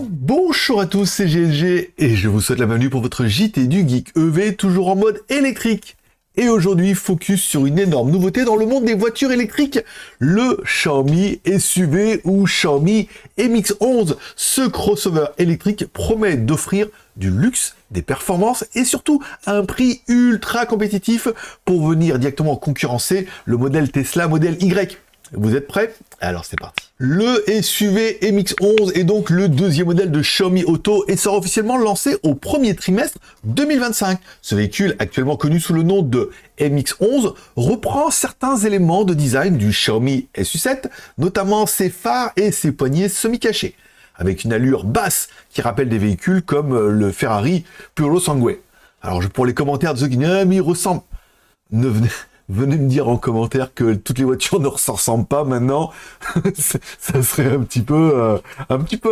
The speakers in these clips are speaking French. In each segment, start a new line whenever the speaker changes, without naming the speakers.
Bonjour à tous, c'est GLG et je vous souhaite la bienvenue pour votre JT du Geek EV, toujours en mode électrique. Et aujourd'hui, focus sur une énorme nouveauté dans le monde des voitures électriques, le Xiaomi SUV ou Xiaomi MX-11. Ce crossover électrique promet d'offrir du luxe, des performances et surtout un prix ultra compétitif pour venir directement concurrencer le modèle Tesla Model Y. Vous êtes prêts? Alors c'est parti. Le SUV MX-11 est donc le deuxième modèle de Xiaomi Auto et sera officiellement lancé au premier trimestre 2025. Ce véhicule, actuellement connu sous le nom de MX-11, reprend certains éléments de design du Xiaomi SU7, notamment ses phares et ses poignées semi-cachées, avec une allure basse qui rappelle des véhicules comme le Ferrari Purosangue. Alors pour les commentaires de ceux qui disent « Ah mais il ressemble », venez me dire en commentaire que toutes les voitures ne se ressemblent pas maintenant. Ça serait un petit peu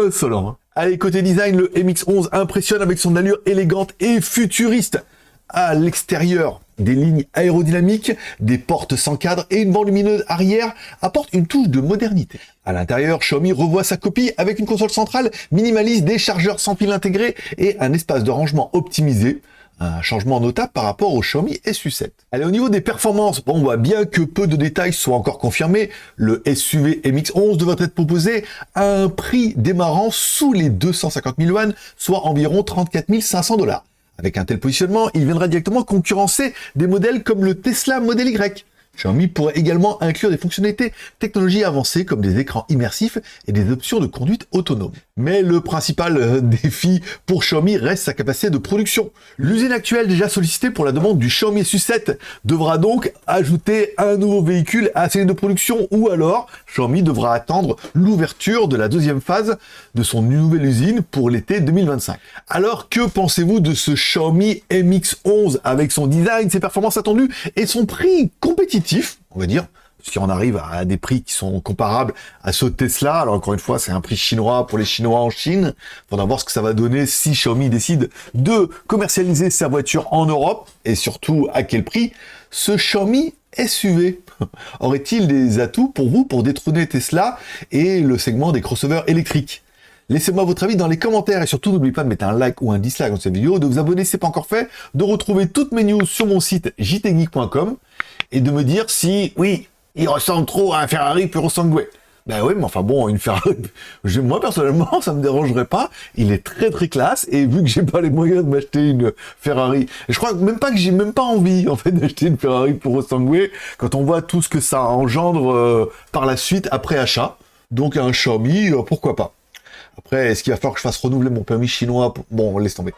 insolent. Hein. Allez, côté design, le MX-11 impressionne avec son allure élégante et futuriste. À l'extérieur, des lignes aérodynamiques, des portes sans cadre et une bande lumineuse arrière apportent une touche de modernité. À l'intérieur, Xiaomi revoit sa copie avec une console centrale minimaliste, des chargeurs sans fil intégrés et un espace de rangement optimisé. Un changement notable par rapport au Xiaomi SU7. Allez, au niveau des performances, bon, on voit bien que peu de détails soient encore confirmés. Le SUV MX-11 devrait être proposé à un prix démarrant sous les 250 000 yuan, soit environ 34 500 $. Avec un tel positionnement, il viendra directement concurrencer des modèles comme le Tesla Model Y. Xiaomi pourrait également inclure des fonctionnalités technologies avancées comme des écrans immersifs et des options de conduite autonome. Mais le principal défi pour Xiaomi reste sa capacité de production. L'usine actuelle déjà sollicitée pour la demande du Xiaomi SU7 devra donc ajouter un nouveau véhicule à la série de production ou alors Xiaomi devra attendre l'ouverture de la deuxième phase de son nouvelle usine pour l'été 2025. Alors que pensez-vous de ce Xiaomi MX-11 avec son design, ses performances attendues et son prix compétitif? On va dire, si on arrive à des prix qui sont comparables à ceux de Tesla, alors encore une fois, c'est un prix chinois pour les Chinois en Chine. Faudra voir ce que ça va donner si Xiaomi décide de commercialiser sa voiture en Europe et surtout à quel prix ce Xiaomi SUV aurait-il des atouts pour vous pour détrôner Tesla et le segment des crossovers électriques? Laissez-moi votre avis dans les commentaires et surtout n'oubliez pas de mettre un like ou un dislike dans cette vidéo, de vous abonner si ce n'est pas encore fait, de retrouver toutes mes news sur mon site jtgeek.com et de me dire si, oui, il ressemble trop à un Ferrari Purosangue. Ben oui, mais enfin bon, une Ferrari, moi personnellement, ça me dérangerait pas, il est très très classe, et vu que j'ai pas les moyens de m'acheter une Ferrari, et je crois même pas que j'ai même pas envie, en fait, d'acheter une Ferrari Purosangue, quand on voit tout ce que ça engendre par la suite, après achat, donc un Xiaomi, pourquoi pas. Après, est-ce qu'il va falloir que je fasse renouveler mon permis chinois? Bon, on laisse tomber.